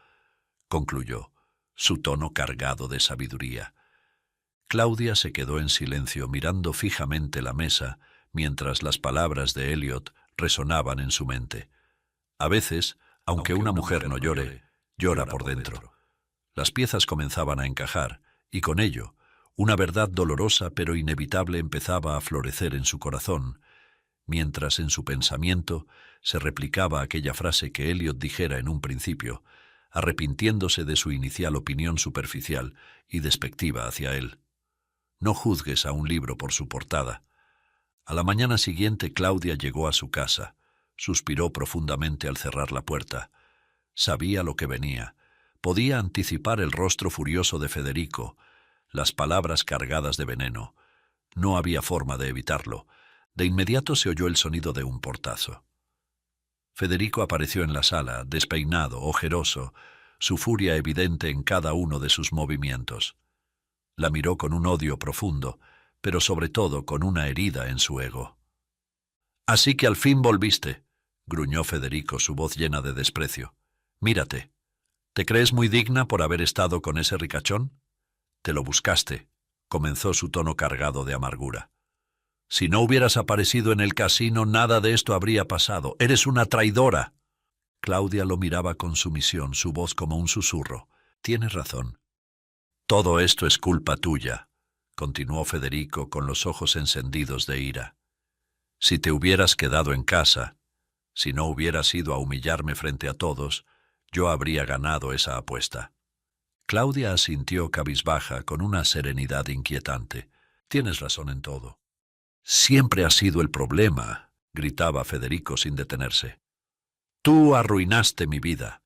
concluyó, su tono cargado de sabiduría. Claudia se quedó en silencio mirando fijamente la mesa mientras las palabras de Elliot resonaban en su mente. A veces, aunque una mujer no llore, llora por dentro. Las piezas comenzaban a encajar, y con ello, una verdad dolorosa pero inevitable empezaba a florecer en su corazón, mientras en su pensamiento se replicaba aquella frase que Elliot dijera en un principio, arrepintiéndose de su inicial opinión superficial y despectiva hacia él. No juzgues a un libro por su portada. A la mañana siguiente Claudia llegó a su casa, suspiró profundamente al cerrar la puerta. Sabía lo que venía, podía anticipar el rostro furioso de Federico, las palabras cargadas de veneno. No había forma de evitarlo. De inmediato se oyó el sonido de un portazo. Federico apareció en la sala, despeinado, ojeroso, su furia evidente en cada uno de sus movimientos. La miró con un odio profundo, pero sobre todo con una herida en su ego. «Así que al fin volviste», gruñó Federico, su voz llena de desprecio. «Mírate. ¿Te crees muy digna por haber estado con ese ricachón? Te lo buscaste», comenzó su tono cargado de amargura. «Si no hubieras aparecido en el casino, nada de esto habría pasado. Eres una traidora». Claudia lo miraba con sumisión, su voz como un susurro. «Tienes razón. Todo esto es culpa tuya», continuó Federico con los ojos encendidos de ira. «Si te hubieras quedado en casa, Si no hubieras ido a humillarme frente a todos, yo habría ganado esa apuesta. Claudia asintió cabizbaja con una serenidad inquietante. Tienes razón en todo. Siempre has sido el problema, gritaba Federico sin detenerse. Tú arruinaste mi vida.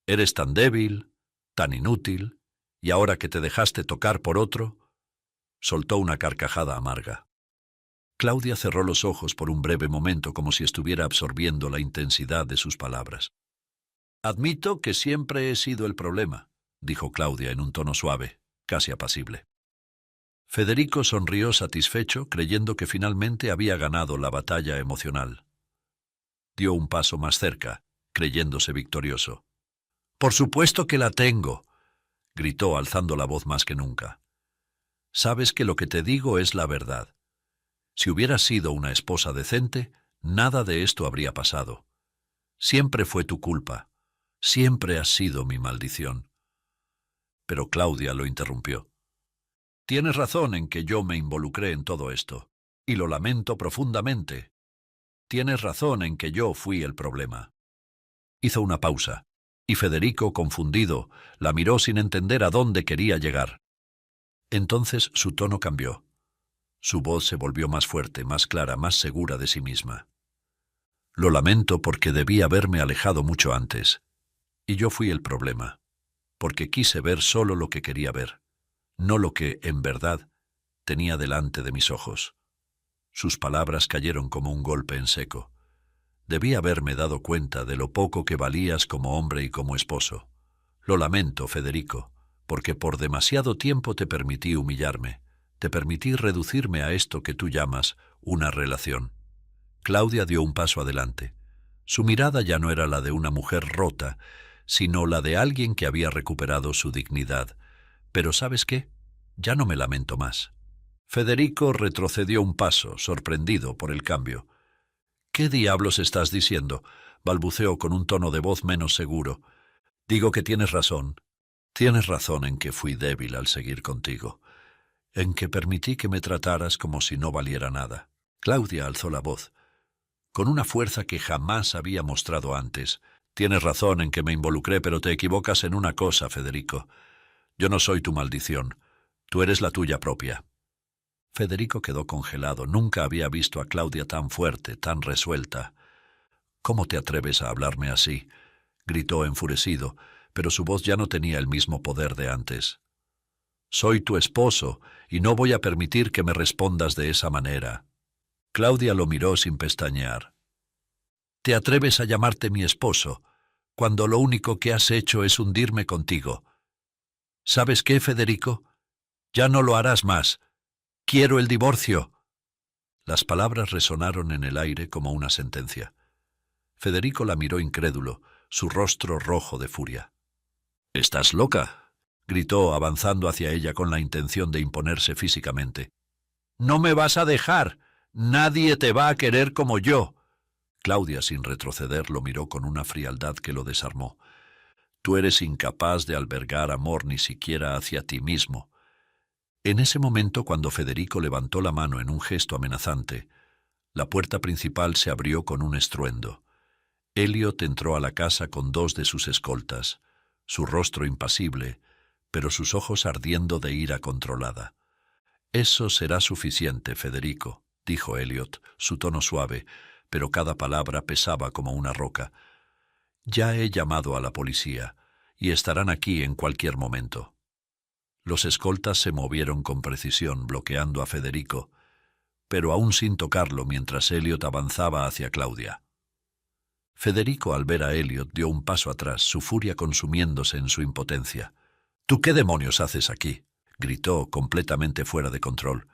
Eres tan débil, tan inútil, y ahora que te dejaste tocar por otro, soltó una carcajada amarga. Claudia cerró los ojos por un breve momento como si estuviera absorbiendo la intensidad de sus palabras. Admito que siempre he sido el problema, dijo Claudia en un tono suave, casi apacible. Federico sonrió satisfecho, creyendo que finalmente había ganado la batalla emocional. Dio un paso más cerca, creyéndose victorioso. «Por supuesto que la tengo», gritó alzando la voz más que nunca. «Sabes que lo que te digo es la verdad. Si hubieras sido una esposa decente, nada de esto habría pasado. Siempre fue tu culpa. Siempre has sido mi maldición». Pero Claudia lo interrumpió. «Tienes razón en que yo me involucré en todo esto, y lo lamento profundamente. Tienes razón en que yo fui el problema». Hizo una pausa, y Federico, confundido, la miró sin entender a dónde quería llegar. Entonces su tono cambió. Su voz se volvió más fuerte, más clara, más segura de sí misma. «Lo lamento porque debí haberme alejado mucho antes, y yo fui el problema, porque quise ver solo lo que quería ver, no lo que, en verdad, tenía delante de mis ojos». Sus palabras cayeron como un golpe en seco. «Debí haberme dado cuenta de lo poco que valías como hombre y como esposo. Lo lamento, Federico, porque por demasiado tiempo te permití humillarme, te permití reducirme a esto que tú llamas una relación». Claudia dio un paso adelante. Su mirada ya no era la de una mujer rota, sino la de alguien que había recuperado su dignidad. «Pero ¿sabes qué? Ya no me lamento más». Federico retrocedió un paso, sorprendido por el cambio. «¿Qué diablos estás diciendo?», balbuceó con un tono de voz menos seguro. «Digo que tienes razón. Tienes razón en que fui débil al seguir contigo, en que permití que me trataras como si no valiera nada». Claudia alzó la voz, con una fuerza que jamás había mostrado antes. «Tienes razón en que me involucré, pero te equivocas en una cosa, Federico. Yo no soy tu maldición. Tú eres la tuya propia». Federico quedó congelado. Nunca había visto a Claudia tan fuerte, tan resuelta. «¿Cómo te atreves a hablarme así?», gritó enfurecido, pero su voz ya no tenía el mismo poder de antes. «Soy tu esposo, y no voy a permitir que me respondas de esa manera». Claudia lo miró sin pestañear. «¿Te atreves a llamarte mi esposo, cuando lo único que has hecho es hundirme contigo? ¿Sabes qué, Federico? Ya no lo harás más. Quiero el divorcio». Las palabras resonaron en el aire como una sentencia. Federico la miró incrédulo, su rostro rojo de furia. «¿Estás loca?», gritó, avanzando hacia ella con la intención de imponerse físicamente. «No me vas a dejar. Nadie te va a querer como yo». Claudia, sin retroceder, lo miró con una frialdad que lo desarmó. «Tú eres incapaz de albergar amor ni siquiera hacia ti mismo». En ese momento, cuando Federico levantó la mano en un gesto amenazante, la puerta principal se abrió con un estruendo. Elliot entró a la casa con 2 de sus escoltas, su rostro impasible, pero sus ojos ardiendo de ira controlada. «Eso será suficiente, Federico», dijo Elliot, su tono suave, pero cada palabra pesaba como una roca. «Ya he llamado a la policía, y estarán aquí en cualquier momento». Los escoltas se movieron con precisión, bloqueando a Federico, pero aún sin tocarlo mientras Elliot avanzaba hacia Claudia. Federico, al ver a Elliot, dio un paso atrás, su furia consumiéndose en su impotencia. «¿Tú qué demonios haces aquí?», gritó, completamente fuera de control.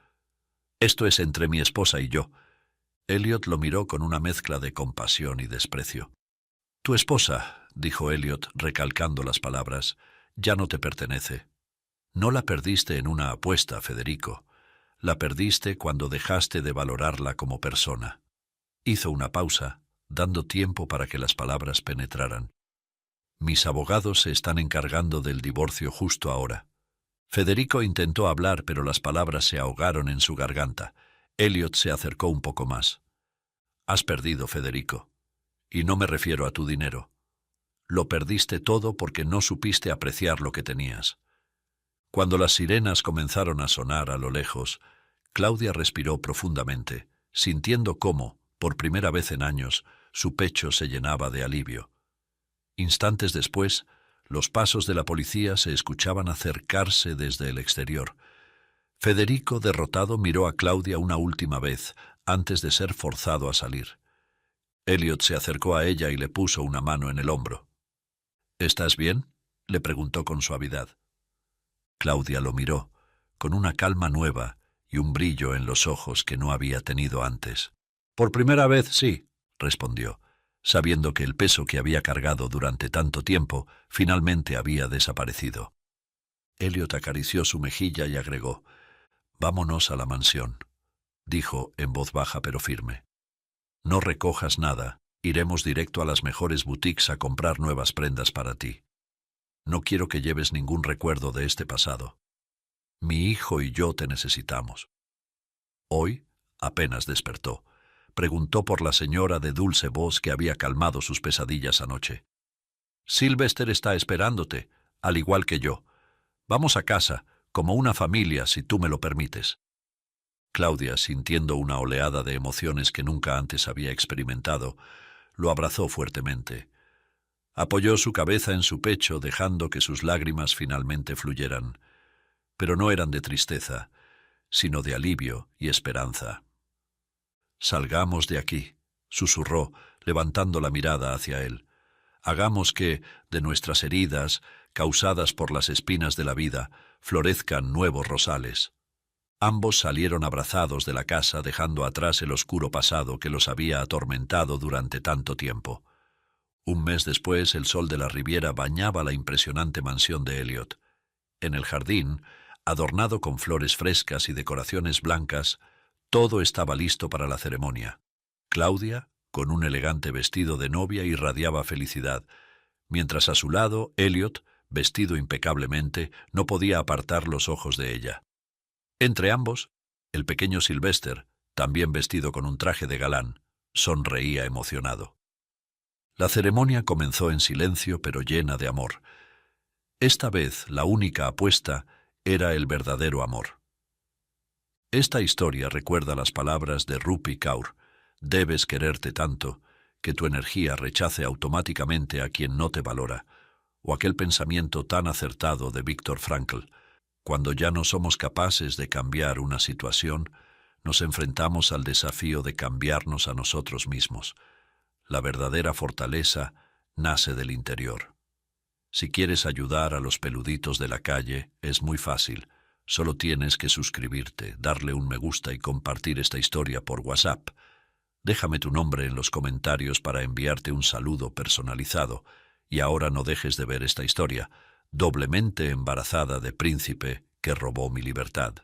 «Esto es entre mi esposa y yo». Elliot lo miró con una mezcla de compasión y desprecio. «Tu esposa», dijo Elliot, recalcando las palabras, «ya no te pertenece. No la perdiste en una apuesta, Federico. La perdiste cuando dejaste de valorarla como persona». Hizo una pausa, dando tiempo para que las palabras penetraran. «Mis abogados se están encargando del divorcio justo ahora». Federico intentó hablar, pero las palabras se ahogaron en su garganta. Elliot se acercó un poco más. «Has perdido, Federico. Y no me refiero a tu dinero. Lo perdiste todo porque no supiste apreciar lo que tenías. Cuando las sirenas comenzaron a sonar a lo lejos, Claudia respiró profundamente, sintiendo cómo, por primera vez en años, su pecho se llenaba de alivio. Instantes después, los pasos de la policía se escuchaban acercarse desde el exterior. Federico, derrotado, miró a Claudia una última vez, antes de ser forzado a salir. Elliot se acercó a ella y le puso una mano en el hombro. «¿Estás bien?», le preguntó con suavidad. Claudia lo miró, con una calma nueva y un brillo en los ojos que no había tenido antes. «Por primera vez, sí», respondió, sabiendo que el peso que había cargado durante tanto tiempo finalmente había desaparecido. Elliot acarició su mejilla y agregó: «Vámonos a la mansión», dijo en voz baja pero firme. «No recojas nada, iremos directo a las mejores boutiques a comprar nuevas prendas para ti. No quiero que lleves ningún recuerdo de este pasado. Mi hijo y yo te necesitamos». Hoy apenas despertó. Preguntó por la señora de dulce voz que había calmado sus pesadillas anoche. «Sylvester está esperándote, al igual que yo. Vamos a casa, como una familia, si tú me lo permites». Claudia, sintiendo una oleada de emociones que nunca antes había experimentado, lo abrazó fuertemente. Apoyó su cabeza en su pecho, dejando que sus lágrimas finalmente fluyeran. Pero no eran de tristeza, sino de alivio y esperanza. «Salgamos de aquí», susurró, levantando la mirada hacia él. «Hagamos que, de nuestras heridas, causadas por las espinas de la vida, florezcan nuevos rosales». Ambos salieron abrazados de la casa, dejando atrás el oscuro pasado que los había atormentado durante tanto tiempo. Un mes después, el sol de la Riviera bañaba la impresionante mansión de Elliot. En el jardín, adornado con flores frescas y decoraciones blancas, todo estaba listo para la ceremonia. Claudia, con un elegante vestido de novia, irradiaba felicidad, mientras a su lado, Elliot, vestido impecablemente, no podía apartar los ojos de ella. Entre ambos, el pequeño Sylvester, también vestido con un traje de galán, sonreía emocionado. La ceremonia comenzó en silencio pero llena de amor. Esta vez la única apuesta era el verdadero amor. Esta historia recuerda las palabras de Rupi Kaur: «Debes quererte tanto que tu energía rechace automáticamente a quien no te valora», o aquel pensamiento tan acertado de Viktor Frankl: «Cuando ya no somos capaces de cambiar una situación, nos enfrentamos al desafío de cambiarnos a nosotros mismos. La verdadera fortaleza nace del interior». Si quieres ayudar a los peluditos de la calle, es muy fácil. Solo tienes que suscribirte, darle un me gusta y compartir esta historia por WhatsApp. Déjame tu nombre en los comentarios para enviarte un saludo personalizado. Y ahora no dejes de ver esta historia, doblemente embarazada de príncipe que robó mi libertad.